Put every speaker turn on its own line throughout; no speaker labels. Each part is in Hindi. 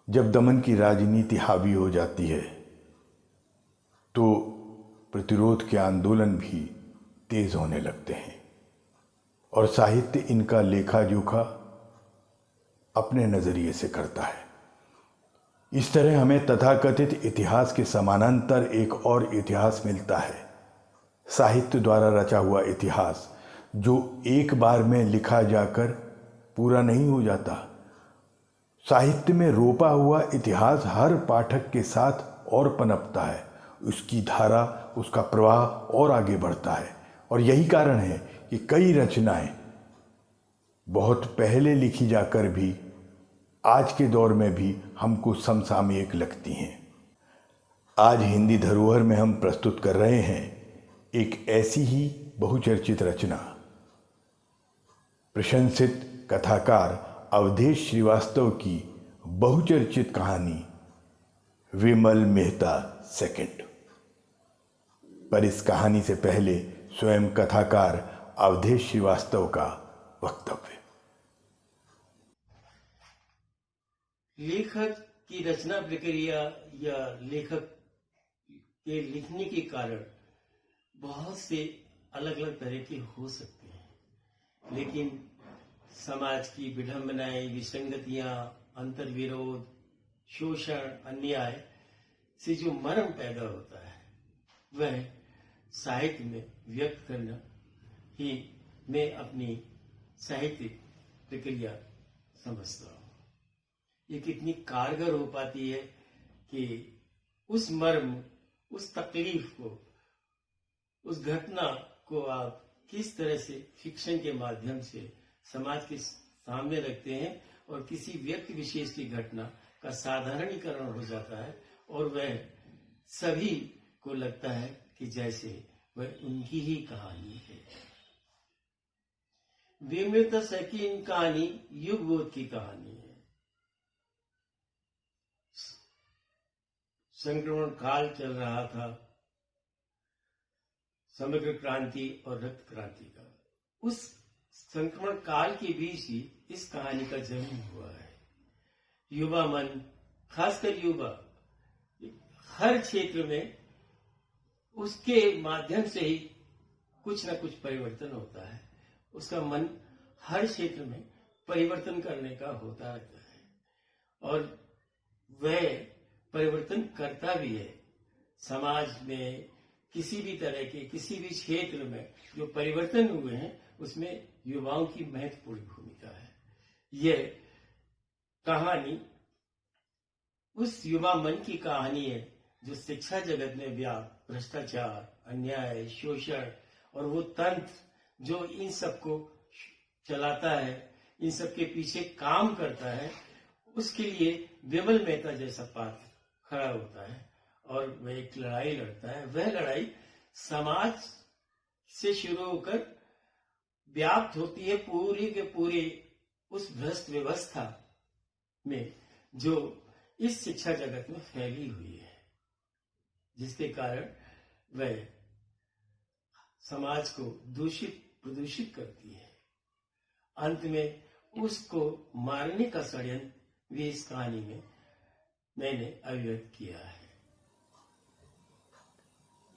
जब दमन की राजनीति हावी हो जाती है तो प्रतिरोध के आंदोलन भी तेज होने लगते हैं और साहित्य इनका लेखा जोखा अपने नज़रिए से करता है। इस तरह हमें तथाकथित इतिहास के समानांतर एक और इतिहास मिलता है, साहित्य द्वारा रचा हुआ इतिहास, जो एक बार में लिखा जाकर पूरा नहीं हो जाता। साहित्य में रोपा हुआ इतिहास हर पाठक के साथ और पनपता है, उसकी धारा, उसका प्रवाह और आगे बढ़ता है। और यही कारण है कि कई रचनाएं बहुत पहले लिखी जाकर भी आज के दौर में भी हमको समसामयिक लगती हैं। आज हिंदी धरोहर में हम प्रस्तुत कर रहे हैं एक ऐसी ही बहुचर्चित रचना, प्रशंसित कथाकार अवधेश श्रीवास्तव की बहुचर्चित कहानी विमल मेहता सेकंड। पर इस कहानी से पहले स्वयं कथाकार अवधेश श्रीवास्तव का वक्तव्य।
लेखक की रचना प्रक्रिया या लेखक के लिखने के कारण बहुत से अलग अलग तरह के हो सकते हैं, लेकिन समाज की विडंबनाएं, विसंगतियां, अंतर्विरोध, शोषण, अन्याय से जो मर्म पैदा होता है वह साहित्य में व्यक्त करना ही मैं अपनी साहित्यिक प्रक्रिया समझता हूँ। ये कितनी कारगर हो पाती है कि उस मर्म, उस तकलीफ को, उस घटना को आप किस तरह से फिक्शन के माध्यम से समाज के सामने रखते हैं और किसी व्यक्ति विशेष की घटना का साधारणीकरण हो जाता है और वह सभी को लगता है कि जैसे वह उनकी ही कहानी है। विमल सेकंड कहानी युगबोध की कहानी है। संक्रमण काल चल रहा था, समग्र क्रांति और रक्त क्रांति का। उस संक्रमण काल के बीच ही इस कहानी का जन्म हुआ है। युवा मन, खासकर युवा, हर क्षेत्र में उसके माध्यम से ही कुछ ना कुछ परिवर्तन होता है। उसका मन हर क्षेत्र में परिवर्तन करने का होता रहता है और वह परिवर्तन करता भी है। समाज में किसी भी तरह के, किसी भी क्षेत्र में जो परिवर्तन हुए हैं उसमें युवाओं की महत्वपूर्ण भूमिका है। यह कहानी उस युवा मन की कहानी है जो शिक्षा जगत में व्याप्त भ्रष्टाचार, अन्याय, शोषण और वो तंत्र जो इन सबको चलाता है, इन सब के पीछे काम करता है, उसके लिए विमल मेहता जैसा पात्र खड़ा होता है और वह एक लड़ाई लड़ता है। वह लड़ाई समाज से शुरू होकर व्याप्त होती है पूरी के पूरे उस भ्रष्ट व्यवस्था में जो इस शिक्षा जगत में फैली हुई है, जिसके कारण वह समाज को दूषित प्रदूषित करती है। अंत में उसको मारने का षड्यंत्र भी इस कहानी में मैंने अभिव्यक्त किया है।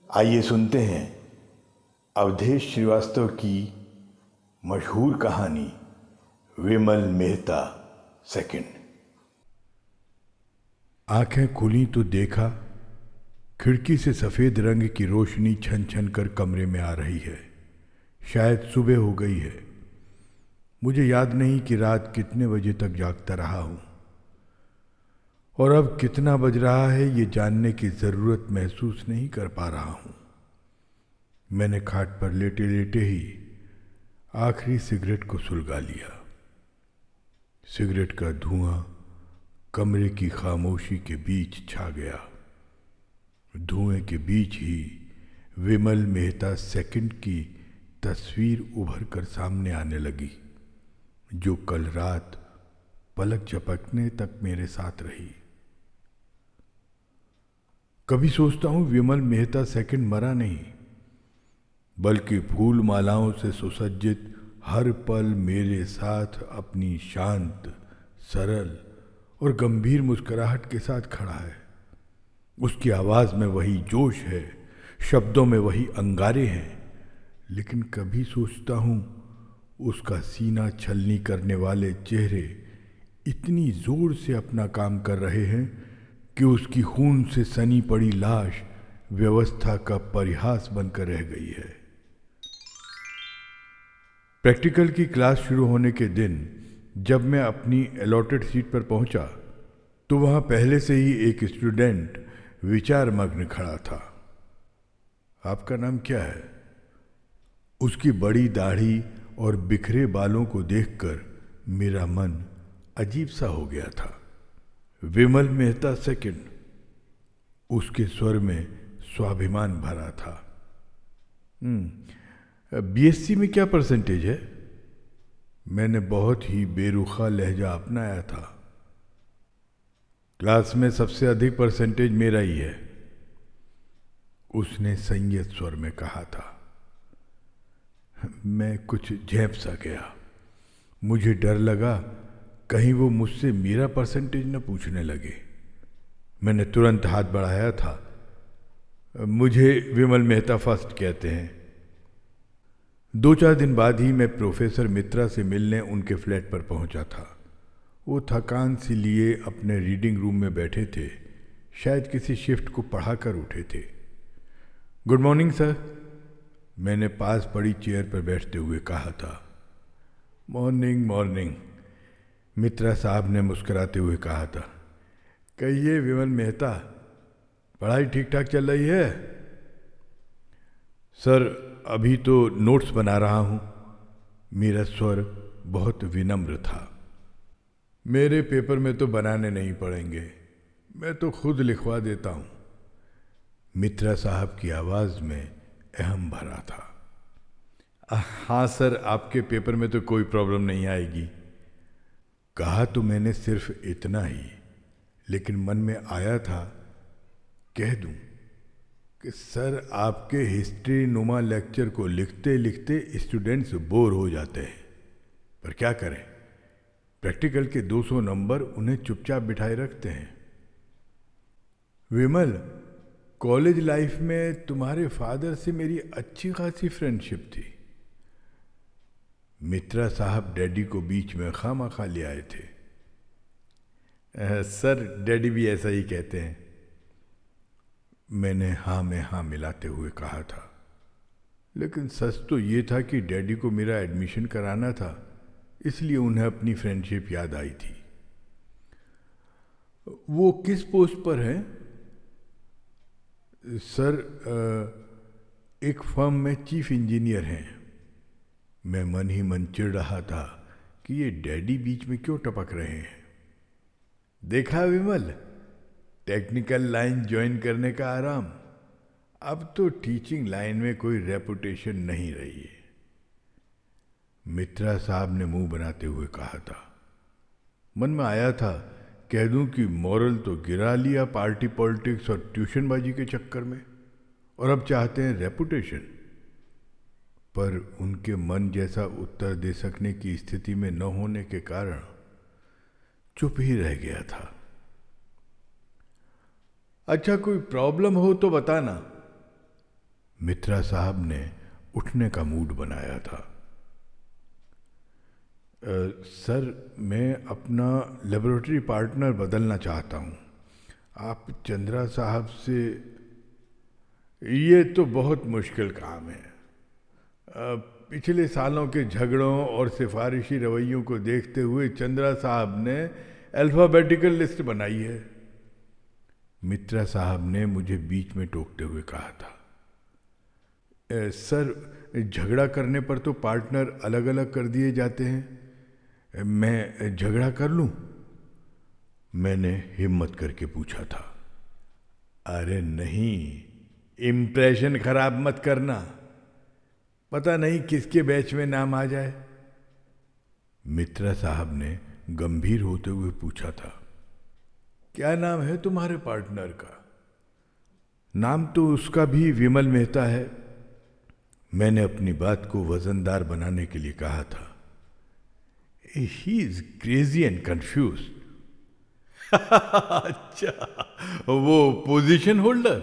आइए सुनते हैं अवधेश श्रीवास्तव की मशहूर कहानी विमल मेहता सेकंड। आंखें खुली तो देखा खिड़की से सफ़ेद रंग की रोशनी छन छन कर कमरे में आ रही है। शायद सुबह हो गई है। मुझे याद नहीं कि रात कितने बजे तक जागता रहा हूँ और अब कितना बज रहा है ये जानने की ज़रूरत महसूस नहीं कर पा रहा हूँ। मैंने खाट पर लेटे लेटे ही आखिरी सिगरेट को सुलगा लिया। सिगरेट का धुआं कमरे की खामोशी के बीच छा गया। धुएं के बीच ही विमल मेहता सेकंड की तस्वीर उभर कर सामने आने लगी, जो कल रात पलक झपकने तक मेरे साथ रही। कभी सोचता हूँ विमल मेहता सेकंड मरा नहीं, बल्कि फूल मालाओं से सुसज्जित हर पल मेरे साथ अपनी शांत, सरल और गंभीर मुस्कुराहट के साथ खड़ा है। उसकी आवाज में वही जोश है, शब्दों में वही अंगारे हैं, लेकिन कभी सोचता हूं उसका सीना छलनी करने वाले चेहरे इतनी जोर से अपना काम कर रहे हैं कि उसकी खून से सनी पड़ी लाश व्यवस्था का परिहास बनकर रह गई है। प्रैक्टिकल की क्लास शुरू होने के दिन जब मैं अपनी अलॉटेड सीट पर पहुंचा तो वहां पहले से ही एक स्टूडेंट विचार मग्न खड़ा था। आपका नाम क्या है? उसकी बड़ी दाढ़ी और बिखरे बालों को देखकर मेरा मन अजीब सा हो गया था। विमल मेहता सेकंड। उसके स्वर में स्वाभिमान भरा था। बीएससी में क्या परसेंटेज है? मैंने बहुत ही बेरुखा लहजा अपनाया था। क्लास में सबसे अधिक परसेंटेज मेरा ही है, उसने संयत स्वर में कहा था। मैं कुछ झेप सा गया। मुझे डर लगा कहीं वो मुझसे मेरा परसेंटेज न पूछने लगे। मैंने तुरंत हाथ बढ़ाया था। मुझे विमल मेहता फर्स्ट कहते हैं। 2-4 दिन बाद ही मैं प्रोफेसर मित्रा से मिलने उनके फ्लैट पर पहुंचा था। वो थकान से लिए अपने रीडिंग रूम में बैठे थे, शायद किसी शिफ्ट को पढ़ा कर उठे थे। गुड मॉर्निंग सर, मैंने पास पड़ी चेयर पर बैठते हुए कहा था। मॉर्निंग मॉर्निंग, मित्रा साहब ने मुस्कुराते हुए कहा था। कहिए विमल मेहता, पढ़ाई ठीक ठाक चल रही है? सर, अभी तो नोट्स बना रहा हूं। मेरा स्वर बहुत विनम्र था। मेरे पेपर में तो बनाने नहीं पड़ेंगे, मैं तो खुद लिखवा देता हूं। मित्रा साहब की आवाज में अहम भरा था। हाँ सर, आपके पेपर में तो कोई प्रॉब्लम नहीं आएगी। कहा तो मैंने सिर्फ इतना ही, लेकिन मन में आया था कह दूं कि सर, आपके हिस्ट्री नुमा लेक्चर को लिखते लिखते स्टूडेंट्स बोर हो जाते हैं, पर क्या करें, प्रैक्टिकल के 200 नंबर उन्हें चुपचाप बिठाए रखते हैं। विमल, कॉलेज लाइफ में तुम्हारे फादर से मेरी अच्छी खासी फ्रेंडशिप थी। मित्रा साहब डैडी को बीच में खामखा ले आए थे। सर, डैडी भी ऐसा ही कहते हैं, मैंने हाँ में हाँ मिलाते हुए कहा था। लेकिन सच तो ये था कि डैडी को मेरा एडमिशन कराना था, इसलिए उन्हें अपनी फ्रेंडशिप याद आई थी। वो किस पोस्ट पर है? सर, एक फर्म में चीफ इंजीनियर हैं। मैं मन ही मन चिढ़ रहा था कि ये डैडी बीच में क्यों टपक रहे हैं। देखा विमल, टेक्निकल लाइन ज्वाइन करने का आराम। अब तो टीचिंग लाइन में कोई रेपुटेशन नहीं रही है। मित्रा साहब ने मुंह बनाते हुए कहा था। मन में आया था कह दूं कि मॉरल तो गिरा लिया पार्टी पॉलिटिक्स और ट्यूशनबाजी के चक्कर में, और अब चाहते हैं रेपुटेशन। पर उनके मन जैसा उत्तर दे सकने की स्थिति में न होने के कारण चुप ही रह गया था। अच्छा, कोई प्रॉब्लम हो तो बताना। मित्रा साहब ने उठने का मूड बनाया था। सर, मैं अपना लेबोरेटरी पार्टनर बदलना चाहता हूं। आप चंद्रा साहब से। ये तो बहुत मुश्किल काम है। पिछले सालों के झगड़ों और सिफारिशी रवैयों को देखते हुए चंद्रा साहब ने अल्फाबेटिकल लिस्ट बनाई है। मित्रा साहब ने मुझे बीच में टोकते हुए कहा था। सर, झगड़ा करने पर तो पार्टनर अलग अलग कर दिए जाते हैं। मैं झगड़ा कर लूं? मैंने हिम्मत करके पूछा था। अरे नहीं, इम्प्रेशन खराब मत करना, पता नहीं किसके बैच में नाम आ जाए। मित्रा साहब ने गंभीर होते हुए पूछा था। क्या नाम है तुम्हारे पार्टनर का? नाम तो उसका भी विमल मेहता है। मैंने अपनी बात को वजनदार बनाने के लिए कहा था। He is crazy and confuse. अच्छा, वो पोजीशन होल्डर।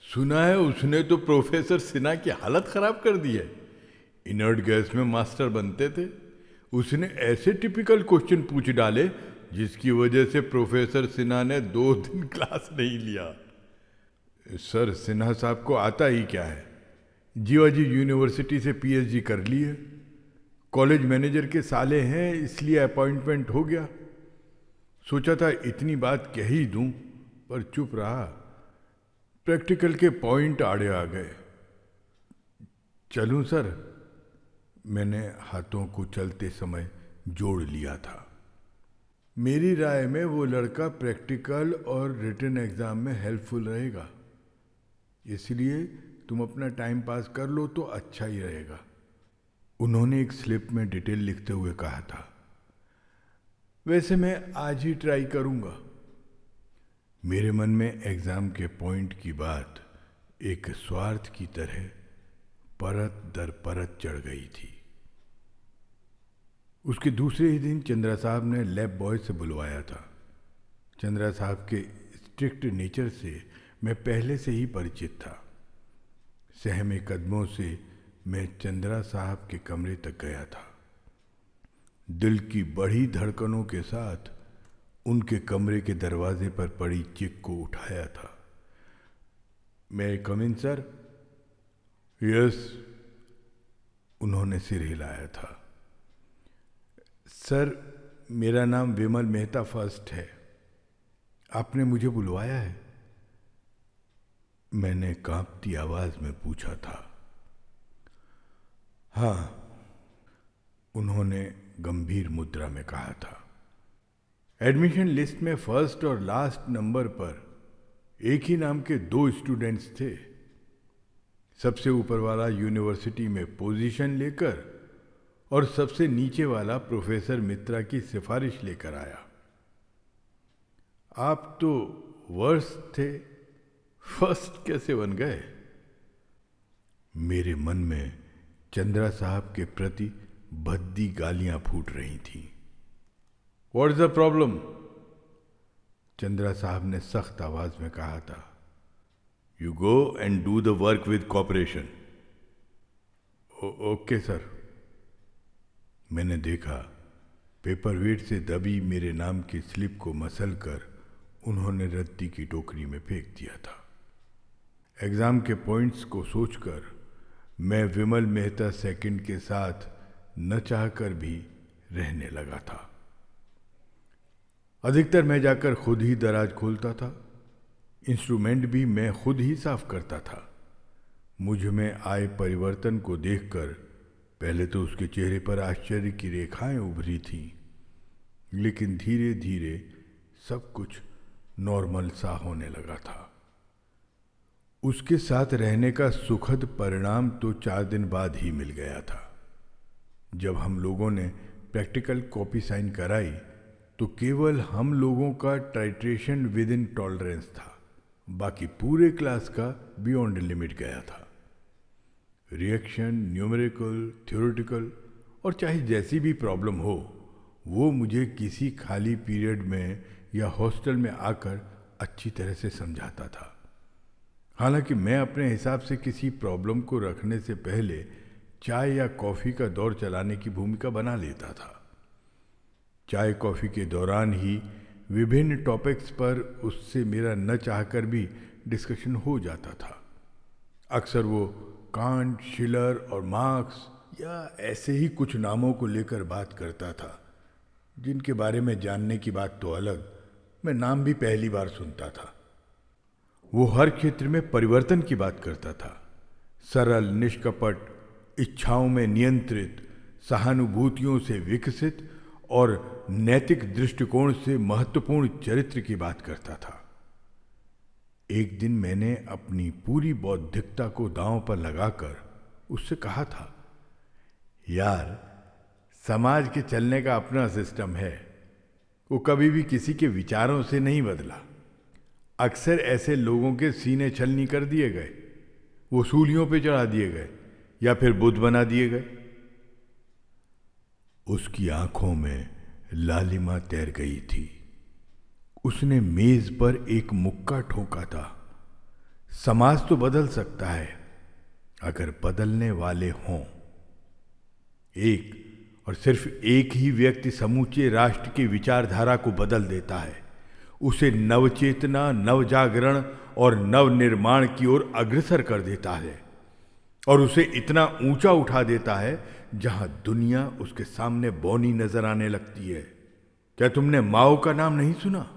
सुना है उसने तो प्रोफेसर सिन्हा की हालत खराब कर दी है। इनर्ट गैस में मास्टर बनते थे। उसने ऐसे टिपिकल क्वेश्चन पूछ डाले जिसकी वजह से प्रोफेसर सिन्हा ने 2 दिन क्लास नहीं लिया। सर, सिन्हा साहब को आता ही क्या है। जीवाजी यूनिवर्सिटी से पीएचडी कर ली है। कॉलेज मैनेजर के साले हैं, इसलिए अपॉइंटमेंट हो गया। सोचा था इतनी बात कह ही दूं, पर चुप रहा। प्रैक्टिकल के पॉइंट आड़े आ गए। चलूं सर? मैंने हाथों को चलते समय जोड़ लिया था। मेरी राय में वो लड़का प्रैक्टिकल और रिटन एग्जाम में हेल्पफुल रहेगा, इसलिए तुम अपना टाइम पास कर लो तो अच्छा ही रहेगा। उन्होंने एक स्लिप में डिटेल लिखते हुए कहा था। वैसे मैं आज ही ट्राई करूंगा। मेरे मन में एग्जाम के पॉइंट की बात एक स्वार्थ की तरह परत दर परत चढ़ गई थी। उसके दूसरे ही दिन चंद्रा साहब ने लैब बॉय से बुलवाया था। चंद्रा साहब के स्ट्रिक्ट नेचर से मैं पहले से ही परिचित था। सहमे कदमों से मैं चंद्रा साहब के कमरे तक गया था। दिल की बड़ी धड़कनों के साथ उनके कमरे के दरवाजे पर पड़ी चिक को उठाया था। मैं कम इन सर? यस। उन्होंने सिर हिलाया था। सर, मेरा नाम विमल मेहता फर्स्ट है। आपने मुझे बुलवाया है? मैंने कांपती आवाज में पूछा था। हाँ, उन्होंने गंभीर मुद्रा में कहा था। एडमिशन लिस्ट में फर्स्ट और लास्ट नंबर पर एक ही नाम के 2 स्टूडेंट्स थे। सबसे ऊपर वाला यूनिवर्सिटी में पोजीशन लेकर और सबसे नीचे वाला प्रोफेसर मित्रा की सिफारिश लेकर आया। आप तो वर्स्ट थे, फर्स्ट कैसे बन गए? मेरे मन में चंद्रा साहब के प्रति भद्दी गालियां फूट रही थीं। What is the problem? Chandra साहब ने सख्त आवाज में कहा था। You go and do the work with cooperation. Okay sir. मैंने देखा पेपर वेट से दबी मेरे नाम की स्लिप को मसल कर उन्होंने रद्दी की टोकरी में फेंक दिया था। एग्जाम के पॉइंट्स को सोचकर मैं विमल मेहता सेकंड के साथ न चाहकर भी रहने लगा था। अधिकतर मैं जाकर खुद ही दराज खोलता था। इंस्ट्रूमेंट भी मैं खुद ही साफ करता था। मुझ में आए परिवर्तन को देखकर पहले तो उसके चेहरे पर आश्चर्य की रेखाएं उभरी थीं, लेकिन धीरे धीरे सब कुछ नॉर्मल सा होने लगा था। उसके साथ रहने का सुखद परिणाम तो 4 दिन बाद ही मिल गया था। जब हम लोगों ने प्रैक्टिकल कॉपी साइन कराई तो केवल हम लोगों का टाइट्रेशन विद इन टॉलरेंस था, बाकी पूरे क्लास का बियॉन्ड लिमिट गया था। रिएक्शन, न्यूमेरिकल, थ्योरेटिकल और चाहे जैसी भी प्रॉब्लम हो, वो मुझे किसी खाली पीरियड में या हॉस्टल में आकर अच्छी तरह से समझाता था। हालांकि मैं अपने हिसाब से किसी प्रॉब्लम को रखने से पहले चाय या कॉफ़ी का दौर चलाने की भूमिका बना लेता था। चाय कॉफ़ी के दौरान ही विभिन्न टॉपिक्स पर उससे मेरा न चाहकर भी डिस्कशन हो जाता था। अक्सर वो कांट, शिलर और मार्क्स या ऐसे ही कुछ नामों को लेकर बात करता था, जिनके बारे में जानने की बात तो अलग, मैं नाम भी पहली बार सुनता था। वो हर क्षेत्र में परिवर्तन की बात करता था। सरल, निष्कपट, इच्छाओं में नियंत्रित, सहानुभूतियों से विकसित और नैतिक दृष्टिकोण से महत्वपूर्ण चरित्र की बात करता था। एक दिन मैंने अपनी पूरी बौद्धिकता को दांव पर लगाकर उससे कहा था, यार, समाज के चलने का अपना सिस्टम है, वो कभी भी किसी के विचारों से नहीं बदला। अक्सर ऐसे लोगों के सीने छलनी कर दिए गए, वो सूलियों पे चढ़ा दिए गए या फिर बुद्ध बना दिए गए। उसकी आंखों में लालिमा तैर गई थी। उसने मेज पर एक मुक्का ठोका था। समाज तो बदल सकता है अगर बदलने वाले हों। एक और सिर्फ एक ही व्यक्ति समूचे राष्ट्र की विचारधारा को बदल देता है, उसे नवचेतना, नवजागरण और नवनिर्माण की ओर अग्रसर कर देता है और उसे इतना ऊंचा उठा देता है जहां दुनिया उसके सामने बौनी नजर आने लगती है। क्या तुमने माओ का नाम नहीं सुना?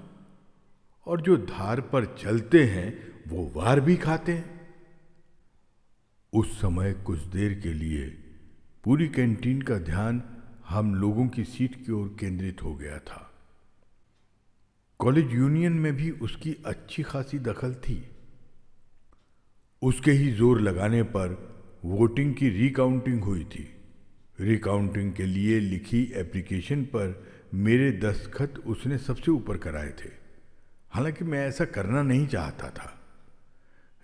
और जो धार पर चलते हैं वो वार भी खाते हैं। उस समय कुछ देर के लिए पूरी कैंटीन का ध्यान हम लोगों की सीट की ओर केंद्रित हो गया था। कॉलेज यूनियन में भी उसकी अच्छी खासी दखल थी। उसके ही जोर लगाने पर वोटिंग की रिकाउंटिंग हुई थी। रिकाउंटिंग के लिए लिखी एप्लीकेशन पर मेरे दस्तखत उसने सबसे ऊपर कराए थे, हालांकि मैं ऐसा करना नहीं चाहता था।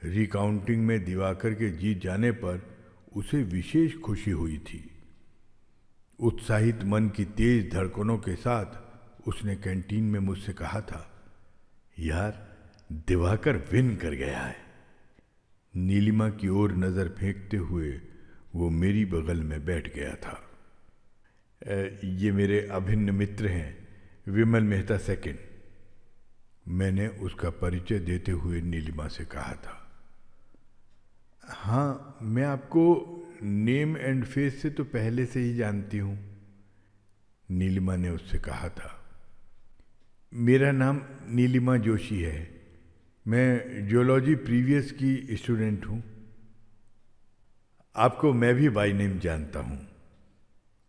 रिकाउंटिंग में दिवाकर के जीत जाने पर उसे विशेष खुशी हुई थी। उत्साहित मन की तेज धड़कनों के साथ उसने कैंटीन में मुझसे कहा था, यार दिवाकर विन कर गया है। नीलिमा की ओर नजर फेंकते हुए वो मेरी बगल में बैठ गया था। ये मेरे अभिन्न मित्र हैं, विमल मेहता सेकंड। मैंने उसका परिचय देते हुए नीलिमा से कहा था। हाँ, मैं आपको नेम एंड फेस से तो पहले से ही जानती हूँ, नीलिमा ने उससे कहा था। मेरा नाम नीलिमा जोशी है। मैं जियोलॉजी प्रीवियस की स्टूडेंट हूँ। आपको मैं भी बाय नेम जानता हूँ,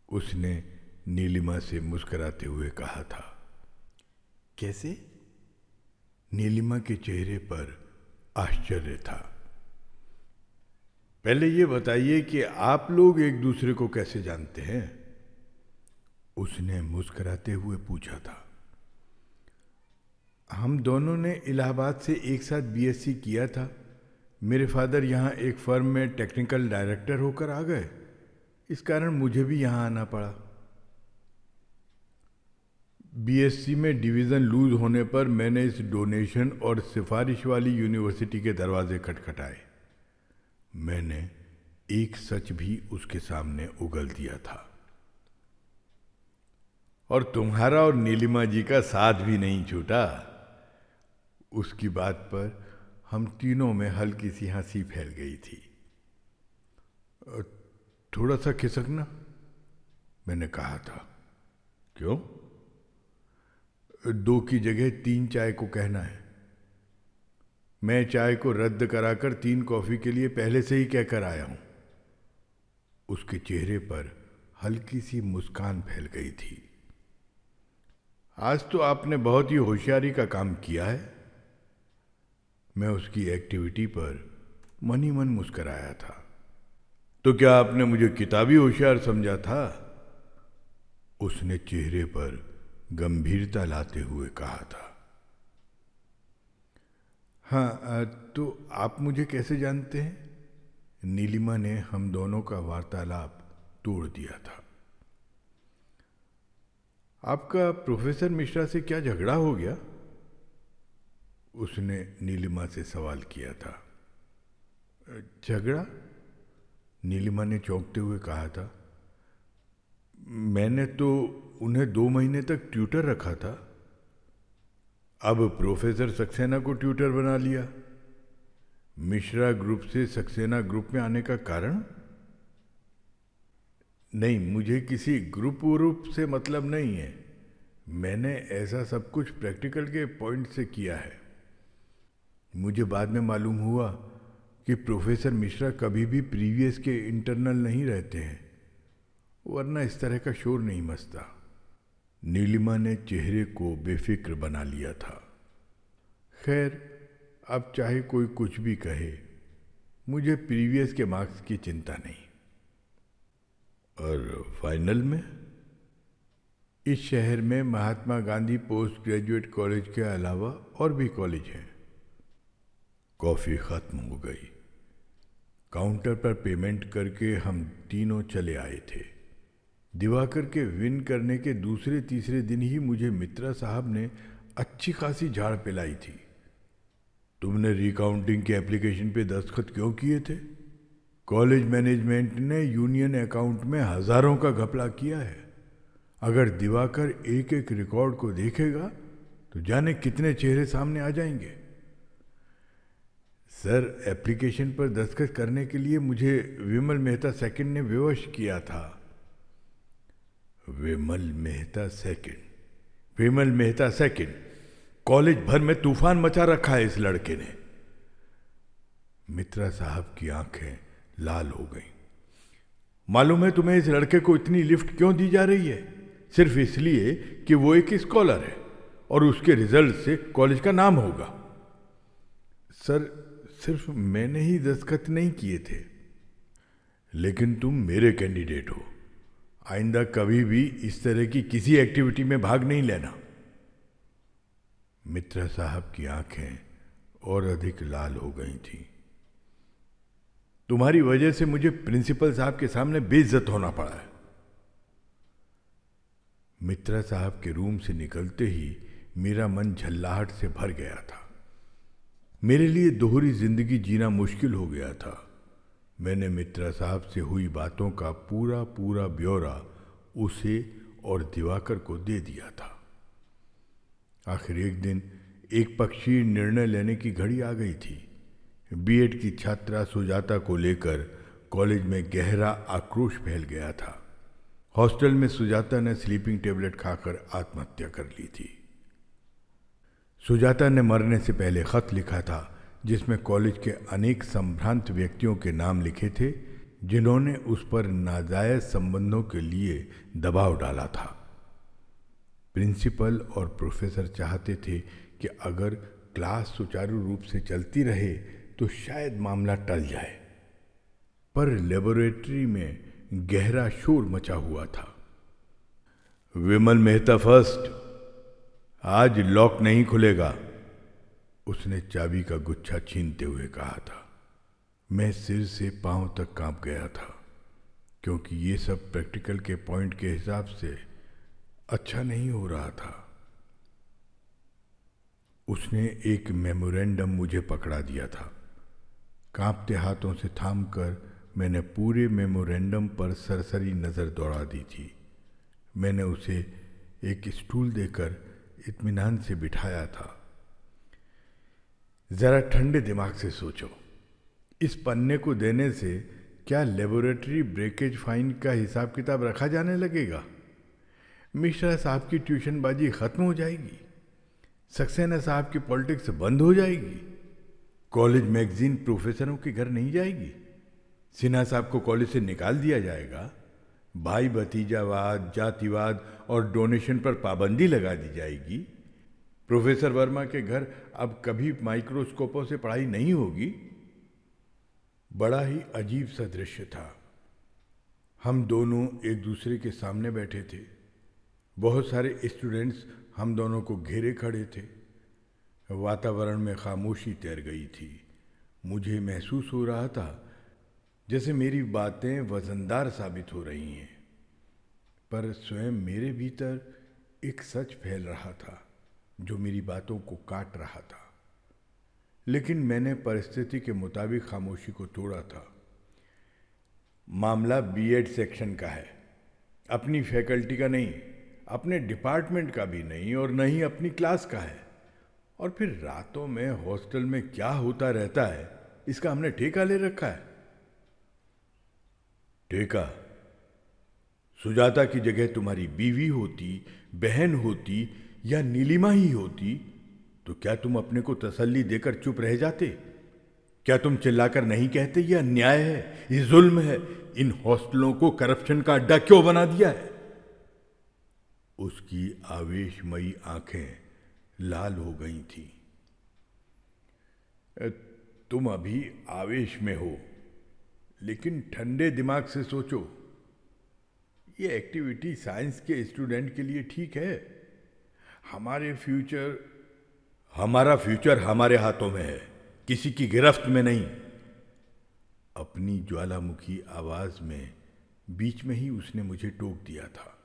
उसने नीलिमा से मुस्कुराते हुए कहा था। कैसे? नीलिमा के चेहरे पर आश्चर्य था। पहले ये बताइए कि आप लोग एक दूसरे को कैसे जानते हैं, उसने मुस्कुराते हुए पूछा था। हम दोनों ने इलाहाबाद से एक साथ बीएससी किया था। मेरे फादर यहाँ एक फर्म में टेक्निकल डायरेक्टर होकर आ गए, इस कारण मुझे भी यहाँ आना पड़ा। बीएससी में डिवीज़न लूज होने पर मैंने इस डोनेशन और सिफारिश वाली यूनिवर्सिटी के दरवाजे खटखटाए। मैंने एक सच भी उसके सामने उगल दिया था। और तुम्हारा और नीलिमा जी का साथ भी नहीं छूटा। उसकी बात पर हम तीनों में हल्की सी हंसी फैल गई थी। थोड़ा सा खिसकना, मैंने कहा था। क्यों? 2 की जगह 3 चाय को कहना है। मैं चाय को रद्द कराकर 3 कॉफी के लिए पहले से ही कहकर आया हूं। उसके चेहरे पर हल्की सी मुस्कान फैल गई थी। आज तो आपने बहुत ही होशियारी का काम किया है। मैं उसकी एक्टिविटी पर मन ही मन मुस्कराया था। तो क्या आपने मुझे किताबी होशियार समझा था? उसने चेहरे पर गंभीरता लाते हुए कहा था। हाँ, तो आप मुझे कैसे जानते हैं? नीलिमा ने हम दोनों का वार्तालाप तोड़ दिया था। आपका प्रोफेसर मिश्रा से क्या झगड़ा हो गया? उसने नीलिमा से सवाल किया था। झगड़ा? नीलिमा ने चौंकते हुए कहा था। मैंने तो उन्हें 2 महीने तक ट्यूटर रखा था, अब प्रोफेसर सक्सेना को ट्यूटर बना लिया। मिश्रा ग्रुप से सक्सेना ग्रुप में आने का कारण? नहीं, मुझे किसी ग्रुप से मतलब नहीं है। मैंने ऐसा सब कुछ प्रैक्टिकल के पॉइंट से किया है। मुझे बाद में मालूम हुआ कि प्रोफेसर मिश्रा कभी भी प्रीवियस के इंटरनल नहीं रहते हैं, वरना इस तरह का शोर नहीं मचता। नीलिमा ने चेहरे को बेफिक्र बना लिया था। खैर, अब चाहे कोई कुछ भी कहे, मुझे प्रीवियस के मार्क्स की चिंता नहीं। और फाइनल में? इस शहर में Mahatma Gandhi post graduate college के अलावा और भी कॉलेज हैं। कॉफ़ी ख़त्म हो गई। काउंटर पर पेमेंट करके हम तीनों चले आए थे। दिवाकर के विन करने के दूसरे तीसरे दिन ही मुझे मित्रा साहब ने अच्छी खासी झाड़ पिलाई थी। तुमने रिकाउंटिंग के एप्लीकेशन पे दस्तखत क्यों किए थे? कॉलेज मैनेजमेंट ने यूनियन अकाउंट में हजारों का घपला किया है। अगर दिवाकर एक एक रिकॉर्ड को देखेगा तो जाने कितने चेहरे सामने आ जाएंगे। सर, एप्लीकेशन पर दस्तखत करने के लिए मुझे विमल मेहता सेकंड ने विवश किया था। विमल मेहता सेकंड? कॉलेज भर में तूफान मचा रखा है इस लड़के ने। मित्रा साहब की आंखें लाल हो गईं। मालूम है तुम्हें इस लड़के को इतनी लिफ्ट क्यों दी जा रही है? सिर्फ इसलिए कि वो एक स्कॉलर है और उसके रिजल्ट से कॉलेज का नाम होगा। सर, सिर्फ मैंने ही दस्तखत नहीं किए थे। लेकिन तुम मेरे कैंडिडेट हो। आइंदा कभी भी इस तरह की किसी एक्टिविटी में भाग नहीं लेना। मित्रा साहब की आंखें और अधिक लाल हो गई थीं। तुम्हारी वजह से मुझे प्रिंसिपल साहब के सामने बेइज्जत होना पड़ा है। मित्रा साहब के रूम से निकलते ही मेरा मन झल्लाहट से भर गया था। मेरे लिए दोहरी जिंदगी जीना मुश्किल हो गया था। मैंने मित्रा साहब से हुई बातों का पूरा पूरा ब्यौरा उसे और दिवाकर को दे दिया था। आखिर एक दिन एक पक्षीय निर्णय लेने की घड़ी आ गई थी। बीएड की छात्रा सुजाता को लेकर कॉलेज में गहरा आक्रोश फैल गया था। हॉस्टल में सुजाता ने स्लीपिंग टेबलेट खाकर आत्महत्या कर ली थी। सुजाता ने मरने से पहले खत लिखा था जिसमें कॉलेज के अनेक संभ्रांत व्यक्तियों के नाम लिखे थे जिन्होंने उस पर नाजायज संबंधों के लिए दबाव डाला था। प्रिंसिपल और प्रोफेसर चाहते थे कि अगर क्लास सुचारू रूप से चलती रहे तो शायद मामला टल जाए, पर लेबोरेटरी में गहरा शोर मचा हुआ था। विमल मेहता फर्स्ट, आज लॉक नहीं खुलेगा, उसने चाबी का गुच्छा छीनते हुए कहा था। मैं सिर से पांव तक कांप गया था क्योंकि ये सब प्रैक्टिकल के पॉइंट के हिसाब से अच्छा नहीं हो रहा था। उसने एक मेमोरेंडम मुझे पकड़ा दिया था। कांपते हाथों से थामकर मैंने पूरे मेमोरेंडम पर सरसरी नज़र दौड़ा दी थी। मैंने उसे एक स्टूल देकर इत्मीनान से बिठाया था। जरा ठंडे दिमाग से सोचो, इस पन्ने को देने से क्या लेबोरेटरी ब्रेकेज फाइन का हिसाब किताब रखा जाने लगेगा? मिश्रा साहब की ट्यूशनबाजी खत्म हो जाएगी, सक्सेना साहब की पॉलिटिक्स बंद हो जाएगी, कॉलेज मैगजीन प्रोफेसरों के घर नहीं जाएगी, सिन्हा साहब को कॉलेज से निकाल दिया जाएगा, भाई भतीजावाद, जातिवाद और डोनेशन पर पाबंदी लगा दी जाएगी, प्रोफेसर वर्मा के घर अब कभी माइक्रोस्कोपों से पढ़ाई नहीं होगी। बड़ा ही अजीब सा दृश्य था। हम दोनों एक दूसरे के सामने बैठे थे। बहुत सारे स्टूडेंट्स हम दोनों को घेरे खड़े थे। वातावरण में खामोशी तैर गई थी। मुझे महसूस हो रहा था जैसे मेरी बातें वजनदार साबित हो रही हैं, पर स्वयं मेरे भीतर एक सच फैल रहा था जो मेरी बातों को काट रहा था। लेकिन मैंने परिस्थिति के मुताबिक खामोशी को तोड़ा था। मामला बीएड सेक्शन का है, अपनी फैकल्टी का नहीं, अपने डिपार्टमेंट का भी नहीं और न ही अपनी क्लास का है। और फिर रातों में हॉस्टल में क्या होता रहता है इसका हमने ठेका ले रखा है। ठेका? सुजाता की जगह तुम्हारी बीवी होती, बहन होती या नीलिमा ही होती तो क्या तुम अपने को तसल्ली देकर चुप रह जाते? क्या तुम चिल्लाकर नहीं कहते ये अन्याय है, ये जुल्म है, इन हॉस्टलों को करप्शन का अड्डा क्यों बना दिया है? उसकी आवेशमयी आंखें लाल हो गई थी। तुम अभी आवेश में हो, लेकिन ठंडे दिमाग से सोचो। ये एक्टिविटी साइंस के स्टूडेंट के लिए ठीक है। हमारा फ्यूचर हमारे हाथों में है, किसी की गिरफ्त में नहीं। अपनी ज्वालामुखी आवाज में बीच में ही उसने मुझे टोक दिया था।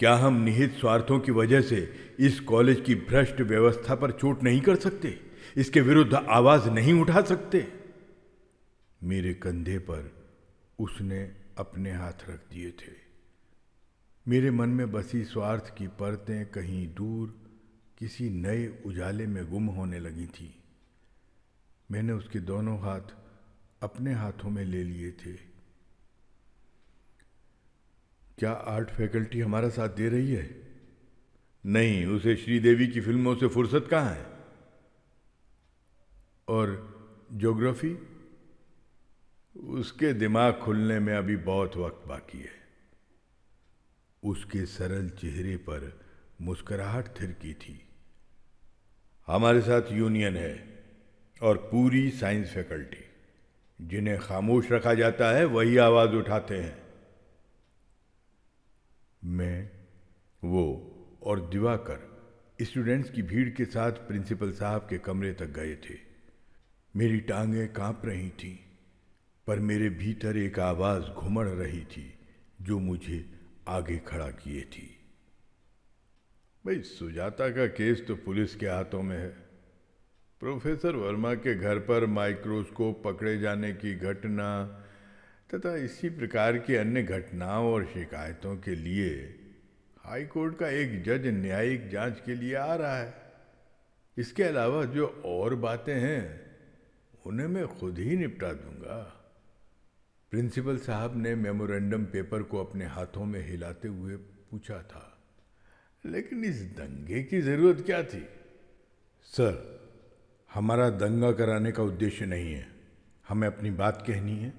क्या हम निहित स्वार्थों की वजह से इस कॉलेज की भ्रष्ट व्यवस्था पर चोट नहीं कर सकते? इसके विरुद्ध आवाज नहीं उठा सकते? मेरे कंधे पर उसने अपने हाथ रख दिए थे। मेरे मन में बसी स्वार्थ की परतें कहीं दूर किसी नए उजाले में गुम होने लगी थी। मैंने उसके दोनों हाथ अपने हाथों में ले लिए थे। क्या आर्ट फैकल्टी हमारा साथ दे रही है? नहीं, उसे श्रीदेवी की फिल्मों से फुर्सत कहाँ है। और ज्योग्राफी? उसके दिमाग खुलने में अभी बहुत वक्त बाकी है। उसके सरल चेहरे पर मुस्कुराहट थिरकी थी। हमारे साथ यूनियन है और पूरी साइंस फैकल्टी। जिन्हें खामोश रखा जाता है वही आवाज उठाते हैं। मैं, वो और दिवाकर स्टूडेंट्स की भीड़ के साथ प्रिंसिपल साहब के कमरे तक गए थे। मेरी टांगें कांप रही थीं, पर मेरे भीतर एक आवाज घुमड़ रही थी जो मुझे आगे खड़ा किए थी। भाई, सुजाता का केस तो पुलिस के हाथों में है। प्रोफेसर वर्मा के घर पर माइक्रोस्कोप पकड़े जाने की घटना तथा इसी प्रकार की अन्य घटनाओं और शिकायतों के लिए हाई कोर्ट का एक जज न्यायिक जांच के लिए आ रहा है। इसके अलावा जो और बातें हैं उन्हें मैं खुद ही निपटा दूंगा। प्रिंसिपल साहब ने मेमोरेंडम पेपर को अपने हाथों में हिलाते हुए पूछा था, लेकिन इस दंगे की जरूरत क्या थी? सर, हमारा दंगा कराने का उद्देश्य नहीं है। हमें अपनी बात कहनी है,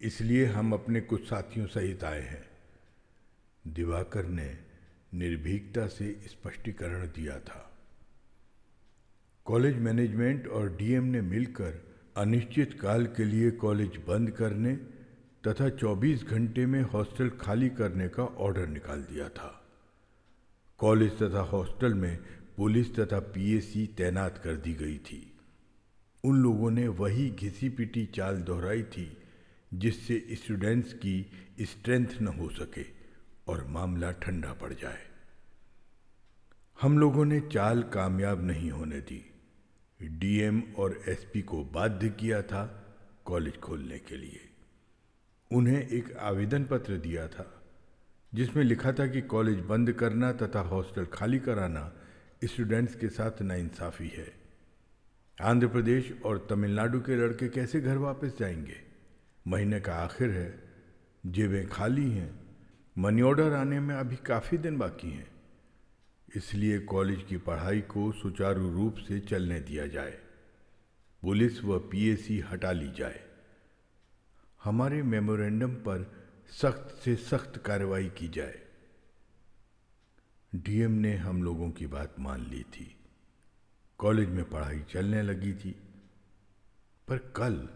इसलिए हम अपने कुछ साथियों सहित आए हैं। दिवाकर ने निर्भीकता से स्पष्टीकरण दिया था। कॉलेज मैनेजमेंट और डीएम ने मिलकर अनिश्चित काल के लिए कॉलेज बंद करने तथा 24 घंटे में हॉस्टल खाली करने का ऑर्डर निकाल दिया था। कॉलेज तथा हॉस्टल में पुलिस तथा पीएसी तैनात कर दी गई थी। उन लोगों ने वही घिसी पिटी चाल दोहराई थी जिससे स्टूडेंट्स की स्ट्रेंथ न हो सके और मामला ठंडा पड़ जाए। हम लोगों ने चाल कामयाब नहीं होने दी। डीएम और एसपी को बाध्य किया था कॉलेज खोलने के लिए। उन्हें एक आवेदन पत्र दिया था जिसमें लिखा था कि कॉलेज बंद करना तथा हॉस्टल खाली कराना स्टूडेंट्स के साथ नाइंसाफ़ी है। आंध्र प्रदेश और तमिलनाडु के लड़के कैसे घर वापस जाएंगे? महीने का आखिर है, जेबें खाली हैं, मनी ऑर्डर आने में अभी काफ़ी दिन बाकी हैं। इसलिए कॉलेज की पढ़ाई को सुचारू रूप से चलने दिया जाए, पुलिस व पीएसी हटा ली जाए। हमारे मेमोरेंडम पर सख्त से सख्त कार्रवाई की जाए। डीएम ने हम लोगों की बात मान ली थी। कॉलेज में पढ़ाई चलने लगी थी, पर कल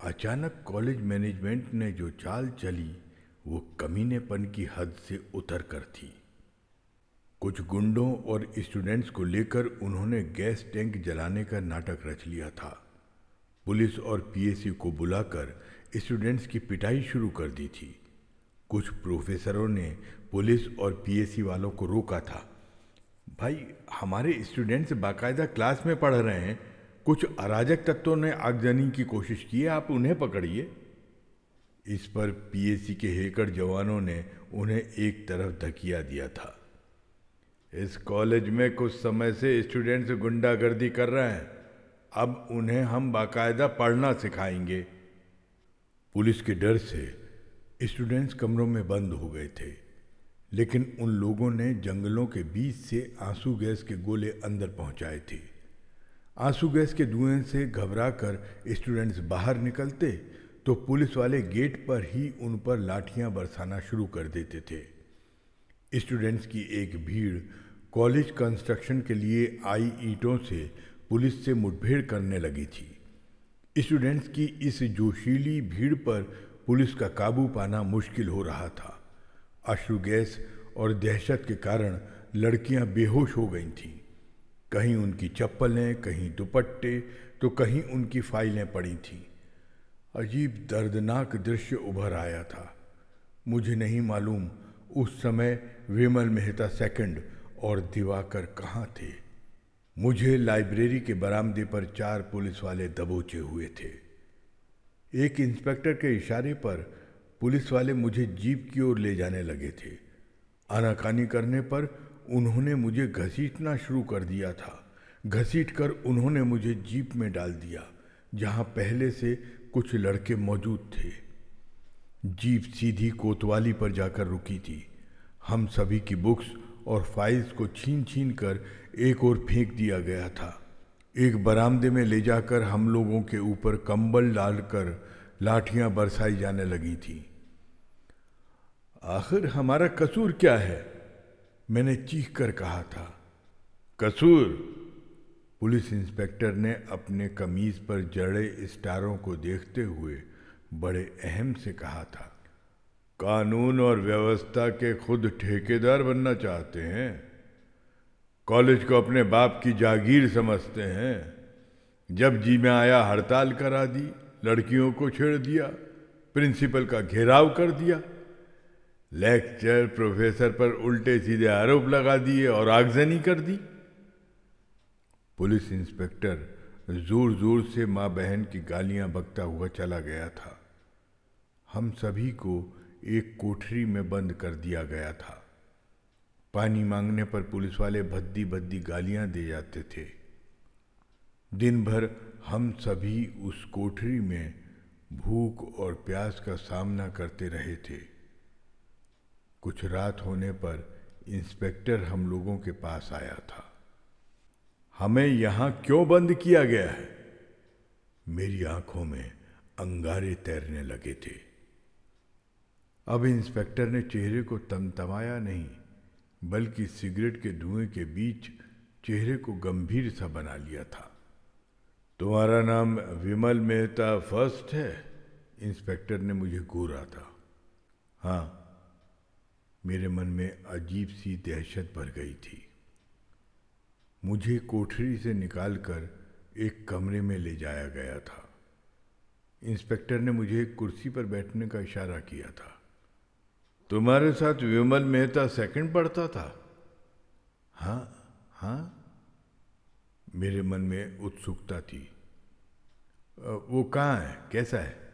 अचानक कॉलेज मैनेजमेंट ने जो चाल चली वो कमीनेपन की हद से उतर कर थी। कुछ गुंडों और स्टूडेंट्स को लेकर उन्होंने गैस टैंक जलाने का नाटक रच लिया था। पुलिस और पीएसी को बुलाकर स्टूडेंट्स की पिटाई शुरू कर दी थी। कुछ प्रोफेसरों ने पुलिस और पीएसी वालों को रोका था। भाई, हमारे स्टूडेंट्स बाकायदा क्लास में पढ़ रहे हैं। कुछ अराजक तत्वों ने आगजनी की कोशिश की है, आप उन्हें पकड़िए। इस पर पीएसी के हेकड़ जवानों ने उन्हें एक तरफ धकिया दिया था। इस कॉलेज में कुछ समय से स्टूडेंट्स गुंडागर्दी कर रहे हैं, अब उन्हें हम बाकायदा पढ़ना सिखाएंगे। पुलिस के डर से स्टूडेंट्स कमरों में बंद हो गए थे, लेकिन उन लोगों ने जंगलों के बीच से आंसू गैस के गोले अंदर पहुंचाए थे। आंसू गैस के धुएं से घबराकर स्टूडेंट्स बाहर निकलते तो पुलिस वाले गेट पर ही उन पर लाठियां बरसाना शुरू कर देते थे। स्टूडेंट्स की एक भीड़ कॉलेज कंस्ट्रक्शन के लिए आई ईंटों से पुलिस से मुठभेड़ करने लगी थी। स्टूडेंट्स की इस जोशीली भीड़ पर पुलिस का काबू पाना मुश्किल हो रहा था। अश्रु गैस और दहशत के कारण लड़कियां बेहोश हो गई थीं। कहीं उनकी चप्पलें, कहीं दुपट्टे, तो कहीं उनकी फाइलें पड़ी थीं। अजीब दर्दनाक दृश्य उभर आया था। मुझे नहीं मालूम उस समय विमल मेहता सेकंड और दिवाकर कहाँ थे। मुझे लाइब्रेरी के बरामदे पर 4 पुलिस वाले दबोचे हुए थे। एक इंस्पेक्टर के इशारे पर पुलिस वाले मुझे जीप की ओर ले जाने लगे थे। आनाकानी करने पर उन्होंने मुझे घसीटना शुरू कर दिया था। घसीटकर उन्होंने मुझे जीप में डाल दिया, जहां पहले से कुछ लड़के मौजूद थे। जीप सीधी कोतवाली पर जाकर रुकी थी। हम सभी की बुक्स और फाइल्स को छीन छीन कर एक ओर फेंक दिया गया था। एक बरामदे में ले जाकर हम लोगों के ऊपर कंबल डालकर लाठियां बरसाई जाने लगी थी। आखिर हमारा कसूर क्या है? मैंने चीख कर कहा था। कसूर? पुलिस इंस्पेक्टर ने अपने कमीज पर जड़े स्टारों को देखते हुए बड़े अहम से कहा था। कानून और व्यवस्था के खुद ठेकेदार बनना चाहते हैं। कॉलेज को अपने बाप की जागीर समझते हैं। जब जी में आया हड़ताल करा दी, लड़कियों को छेड़ दिया, प्रिंसिपल का घेराव कर दिया, लेक्चर प्रोफेसर पर उल्टे सीधे आरोप लगा दिए और आगजनी कर दी। पुलिस इंस्पेक्टर जोर जोर से माँ बहन की गालियां बकता हुआ चला गया था। हम सभी को एक कोठरी में बंद कर दिया गया था। पानी मांगने पर पुलिस वाले भद्दी भद्दी गालियां दे जाते थे। दिन भर हम सभी उस कोठरी में भूख और प्यास का सामना करते रहे थे। कुछ रात होने पर इंस्पेक्टर हम लोगों के पास आया था। हमें यहां क्यों बंद किया गया है? मेरी आंखों में अंगारे तैरने लगे थे। अब इंस्पेक्टर ने चेहरे को तमतमाया नहीं, बल्कि सिगरेट के धुएं के बीच चेहरे को गंभीर सा बना लिया था। तुम्हारा नाम विमल मेहता फर्स्ट है? इंस्पेक्टर ने मुझे घूरा था। हाँ। मेरे मन में अजीब सी दहशत भर गई थी। मुझे कोठरी से निकालकर एक कमरे में ले जाया गया था। इंस्पेक्टर ने मुझे एक कुर्सी पर बैठने का इशारा किया था। तुम्हारे साथ विमल मेहता सेकंड पढ़ता था? हाँ हाँ। मेरे मन में उत्सुकता थी। वो कहाँ है? कैसा है?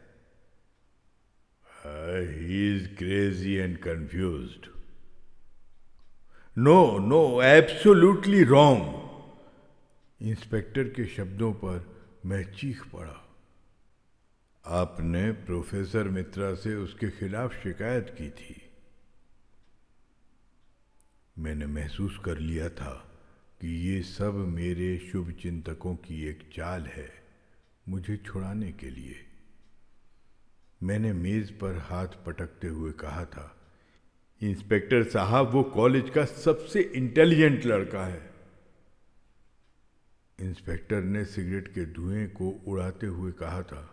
He is crazy and confused. No, absolutely wrong. Inspector के शब्दों पर मैं चीख पड़ा। आपने प्रोफेसर मित्रा से उसके खिलाफ शिकायत की थी। मैंने महसूस कर लिया था कि ये सब मेरे शुभ चिंतकों की एक चाल है, मुझे छुड़ाने के लिए। मैंने मेज पर हाथ पटकते हुए कहा था, इंस्पेक्टर साहब, वो कॉलेज का सबसे इंटेलिजेंट लड़का है। इंस्पेक्टर ने सिगरेट के धुएं को उड़ाते हुए कहा था,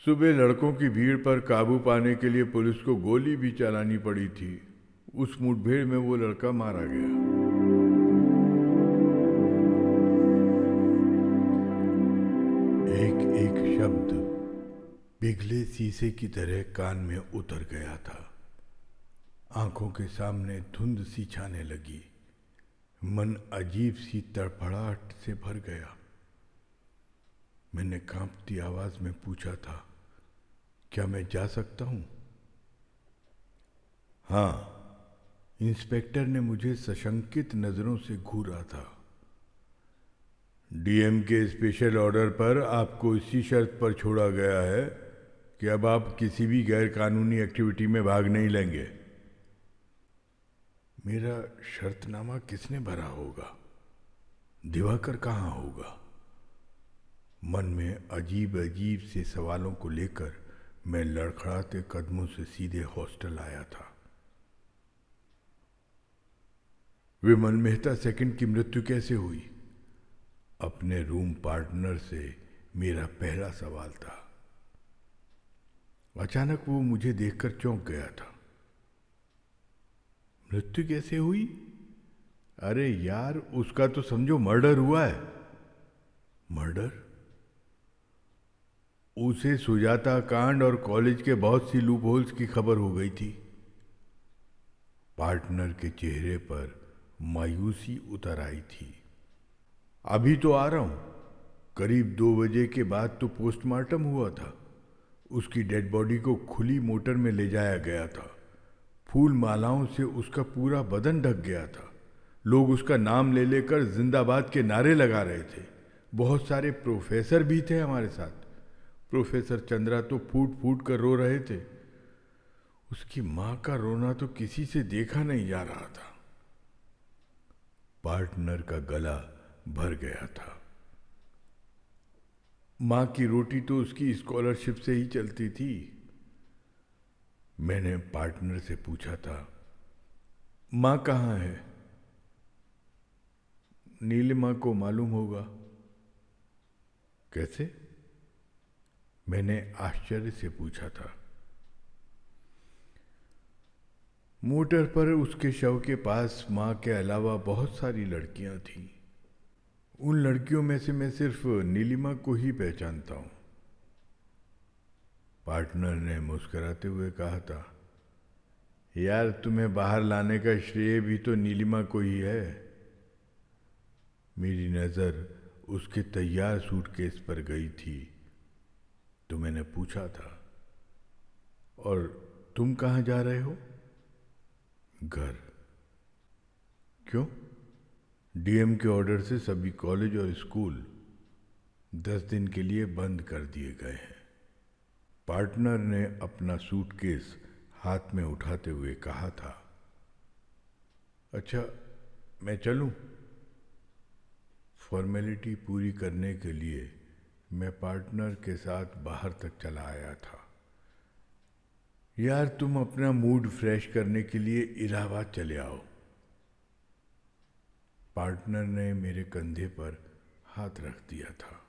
सुबह लड़कों की भीड़ पर काबू पाने के लिए पुलिस को गोली भी चलानी पड़ी थी। उस मुठभेड़ में वो लड़का मारा गया। एक एक शब्द पिघले शीशे की तरह कान में उतर गया था। आंखों के सामने धुंध सी छाने लगी। मन अजीब सी तड़फड़ाहट से भर गया। मैंने कांपती आवाज में पूछा था, क्या मैं जा सकता हूं? हाँ। इंस्पेक्टर ने मुझे सशंकित नजरों से घूरा था। डीएम के स्पेशल ऑर्डर पर आपको इसी शर्त पर छोड़ा गया है कि अब आप किसी भी गैर कानूनी एक्टिविटी में भाग नहीं लेंगे। मेरा शर्तनामा किसने भरा होगा? दिवाकर कहाँ होगा? मन में अजीब अजीब से सवालों को लेकर मैं लड़खड़ाते कदमों से सीधे हॉस्टल आया था। विमल मेहता सेकंड की मृत्यु कैसे हुई? अपने रूम पार्टनर से मेरा पहला सवाल था। अचानक वो मुझे देखकर चौंक गया था। मृत्यु कैसे हुई? अरे यार, उसका तो समझो मर्डर हुआ है। मर्डर? उसे सुजाता कांड और कॉलेज के बहुत सी लूप होल्स की खबर हो गई थी। पार्टनर के चेहरे पर मायूसी उतर आई थी। अभी तो आ रहा हूं। करीब 2 बजे के बाद तो पोस्टमार्टम हुआ था। उसकी डेड बॉडी को खुली मोटर में ले जाया गया था। फूल मालाओं से उसका पूरा बदन ढक गया था। लोग उसका नाम ले लेकर जिंदाबाद के नारे लगा रहे थे। बहुत सारे प्रोफेसर भी थे हमारे साथ। प्रोफेसर चंद्रा तो फूट फूट कर रो रहे थे। उसकी मां का रोना तो किसी से देखा नहीं जा रहा था। पार्टनर का गला भर गया था। मां की रोटी तो उसकी स्कॉलरशिप से ही चलती थी। मैंने पार्टनर से पूछा था, मां कहाँ है? नीलिमा को मालूम होगा। कैसे? मैंने आश्चर्य से पूछा था। मोटर पर उसके शव के पास मां के अलावा बहुत सारी लड़कियां थीं। उन लड़कियों में से मैं सिर्फ नीलिमा को ही पहचानता हूं। पार्टनर ने मुस्कुराते हुए कहा था, यार तुम्हें बाहर लाने का श्रेय भी तो नीलिमा को ही है। मेरी नजर उसके तैयार सूटकेस पर गई थी तो मैंने पूछा था, और तुम कहाँ जा रहे हो? घर। क्यों? डीएम के ऑर्डर से सभी कॉलेज और स्कूल 10 दिन के लिए बंद कर दिए गए हैं। पार्टनर ने अपना सूटकेस हाथ में उठाते हुए कहा था। अच्छा, मैं चलूं? फॉर्मेलिटी पूरी करने के लिए मैं पार्टनर के साथ बाहर तक चला आया था। यार तुम अपना मूड फ्रेश करने के लिए इलाहाबाद चले आओ। पार्टनर ने मेरे कंधे पर हाथ रख दिया था।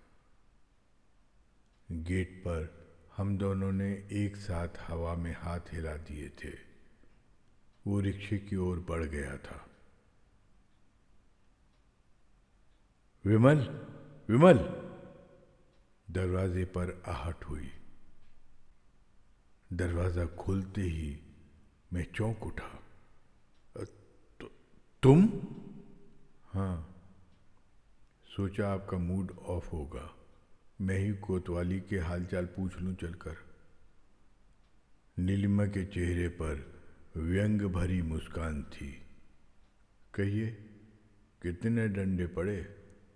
गेट पर हम दोनों ने एक साथ हवा में हाथ हिला दिए थे। वो रिक्शे की ओर बढ़ गया था। विमल, विमल! दरवाजे पर आहट हुई। दरवाजा खुलते ही मैं चौंक उठा। तुम? हाँ, सोचा आपका मूड ऑफ होगा, मैं ही कोतवाली के हालचाल पूछ लूं चलकर। नीलिमा के चेहरे पर व्यंग भरी मुस्कान थी। कहिए, कितने डंडे पड़े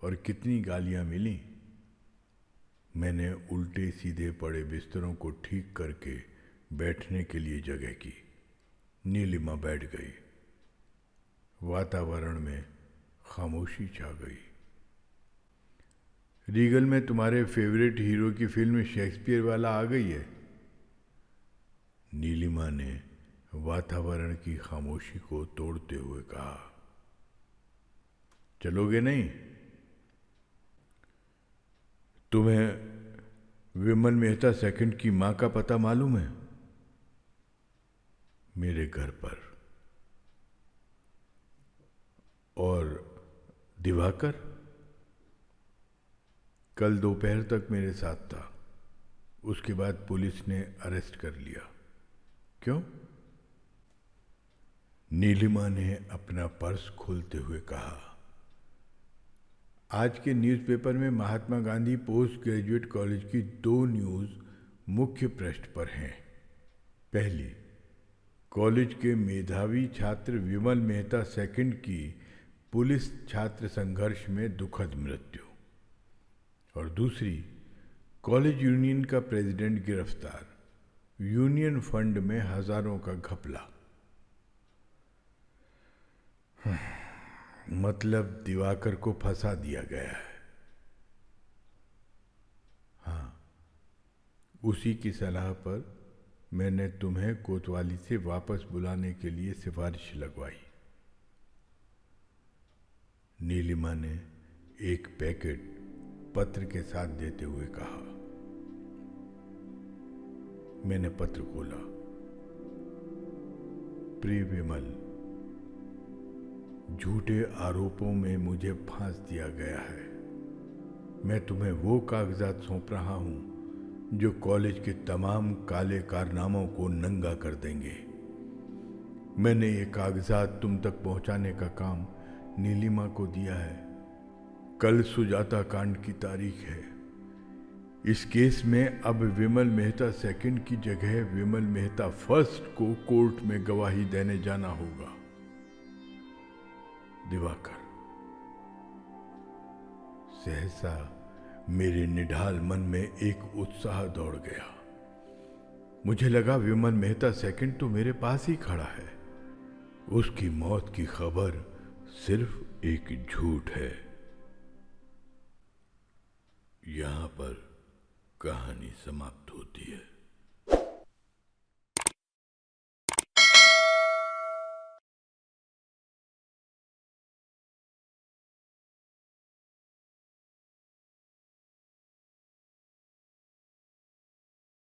और कितनी गालियां मिली? मैंने उल्टे सीधे पड़े बिस्तरों को ठीक करके बैठने के लिए जगह की। नीलिमा बैठ गई। वातावरण में खामोशी छा गई। रीगल में तुम्हारे फेवरेट हीरो की फिल्म शेक्सपियर वाला आ गई है। नीलिमा ने वातावरण की खामोशी को तोड़ते हुए कहा। चलोगे नहीं? तुम्हें विमल मेहता सेकंड की मां का पता मालूम है? मेरे घर पर। और दिवाकर कल दोपहर तक मेरे साथ था। उसके बाद पुलिस ने अरेस्ट कर लिया। क्यों? नीलिमा ने अपना पर्स खोलते हुए कहा। आज के न्यूज़पेपर में Mahatma Gandhi post graduate college की 2 न्यूज़ मुख्य पृष्ठ पर हैं। पहली, कॉलेज के मेधावी छात्र विमल मेहता सेकंड की पुलिस छात्र संघर्ष में दुखद मृत्यु। और दूसरी, कॉलेज यूनियन का प्रेसिडेंट गिरफ्तार, यूनियन फंड में हजारों का घपला। मतलब दिवाकर को फंसा दिया गया है। हाँ, उसी की सलाह पर मैंने तुम्हें कोतवाली से वापस बुलाने के लिए सिफारिश लगवाई। नीलिमा ने एक पैकेट पत्र के साथ देते हुए कहा। मैंने पत्र खोला। प्रिय विमल, झूठे आरोपों में मुझे फांस दिया गया है। मैं तुम्हें वो कागजात सौंप रहा हूं जो कॉलेज के तमाम काले कारनामों को नंगा कर देंगे। मैंने ये कागजात तुम तक पहुंचाने का काम नीलिमा को दिया है। कल सुजाता कांड की तारीख है। इस केस में अब विमल मेहता सेकंड की जगह विमल मेहता फर्स्ट को कोर्ट में गवाही देने जाना होगा। दिवाकर। सहसा मेरे निढाल मन में एक उत्साह दौड़ गया। मुझे लगा विमल मेहता सेकंड तो मेरे पास ही खड़ा है। उसकी मौत की खबर सिर्फ एक झूठ है। यहां पर कहानी समाप्त होती है।